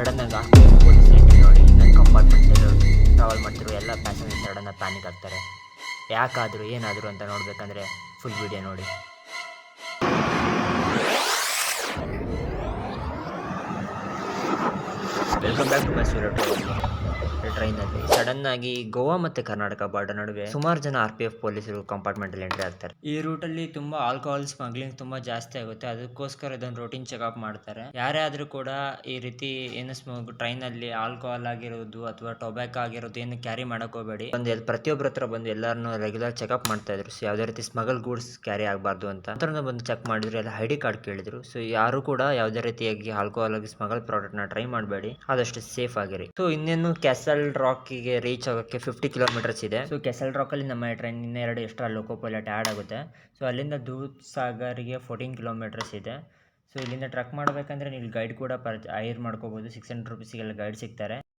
ಸಡನ್ನಾಗಿ police entry ನೋಡಿ ಇನ್ನೊಂದು ಕಂಪಾರ್ಟ್ಮೆಂಟಲ್ಲಿ ಟ್ರಾವೆಲ್ ಮಾಡ್ತಿರೋ ಎಲ್ಲ ಪ್ಯಾಸೆಂಜರ್ ಸಡನ್ನಾಗಿ ಪ್ಯಾನಿಕ್ ಆಗ್ತಾರೆ. ಯಾಕಾದರೂ ಏನಾದರೂ ಅಂತ ನೋಡಬೇಕಂದ್ರೆ ಫುಲ್ ವಿಡಿಯೋ ನೋಡಿ. ವೆಲ್ಕಮ್ ಬ್ಯಾಕ್ ಟು ಮೈ ಟ್ರೈನಲ್ಲಿ ಸಡನ್ನಾಗಿ ಗೋವಾ ಮತ್ತು ಕರ್ನಾಟಕ ಬಾರ್ಡರ್ ನಡುವೆ ಸುಮಾರು ಜನ RPF ಪೊಲೀಸರು ಕಂಪಾರ್ಟ್ಮೆಂಟಲ್ಲಿ ಎಂಟ್ರಿ ಆಗ್ತಾರೆ. ಈ ರೂಟಲ್ಲಿ ತುಂಬ ಆಲ್ಕೋಹಾಲ್ ಸ್ಮಗ್ಲಿಂಗ್ ತುಂಬ ಜಾಸ್ತಿ ಆಗುತ್ತೆ. ಅದಕ್ಕೋಸ್ಕರ ಇದನ್ನು ರೂಟೀನ್ ಚೆಕಪ್ ಮಾಡ್ತಾರೆ. ಯಾರೇ ಆದರೂ ಕೂಡ ಈ ರೀತಿ ಏನು ಟ್ರೈನಲ್ಲಿ ಆಲ್ಕೋಹಾಲ್ ಆಗಿರೋದು ಅಥವಾ ಟೊಬ್ಯಾಕೋ ಆಗಿರೋದು ಏನು ಕ್ಯಾರಿ ಮಾಡಕ್ ಹೋಗಬೇಡಿ. ಪ್ರತಿಯೊಬ್ಬರ ಹತ್ರ ಬಂದು ಎಲ್ಲರನ್ನು ರೆಗ್ಯುಲರ್ ಚೆಕಪ್ ಮಾಡ್ತಾ ಇದ್ರು. ಸೊ ಯಾವುದೇ ರೀತಿ ಸ್ಮಗಲ್ ಗೂಡ್ಸ್ ಕ್ಯಾರಿ ಆಗಬಾರ್ದು ಅಂತ ಬಂದು ಚೆಕ್ ಮಾಡಿದ್ರು. ಎಲ್ಲ ID ಕಾರ್ಡ್ ಕೇಳಿದ್ರು. ಸೊ ಯಾರು ಕೂಡ ಯಾವುದೇ ರೀತಿಯಾಗಿ ಆಲ್ಕೋಹಾಲ್ ಆಗಿ ಸ್ಮಗಲ್ ಪ್ರಾಡಕ್ಟ್ ನ ಟ್ರೈ ಮಾಡಬೇಡಿ, ಆದಷ್ಟು ಸೇಫ್ ಆಗಿರಿ. ಸೊ ಇನ್ನೇನು ಕ್ಯಾಸಲ್ ರಾಕಿಗೆ ರೀಚ್ ಆಗೋಕ್ಕೆ 50 ಕಿಲೋಮೀಟರ್ಸ್ ಇದೆ. ಸೊ ಕ್ಯಾಸಲ್ ರಾಕಲ್ಲಿ ನಮ್ಮ ಟ್ರೈನ್ ಇನ್ನೆರಡು ಎಕ್ಸ್ಟ್ರಾ ಲೋಕೋ ಪೈಲಟ್ ಆ್ಯಡ್ ಆಗುತ್ತೆ. ಸೊ ಅಲ್ಲಿಂದ ದೂದ್ ಸಾಗರ್ಗೆ 14 ಕಿಲೋಮೀಟರ್ಸ್ ಇದೆ. ಸೊ ಇಲ್ಲಿಂದ ಟ್ರಕ್ ಮಾಡಬೇಕಂದ್ರೆ ನೀವು ಗೈಡ್ ಕೂಡ ಹೈರ್ ಮಾಡ್ಕೋಬೋದು. 600 ರುಪೀಸಿಗೆಲ್ಲ ಗೈಡ್ ಸಿಗ್ತಾರೆ.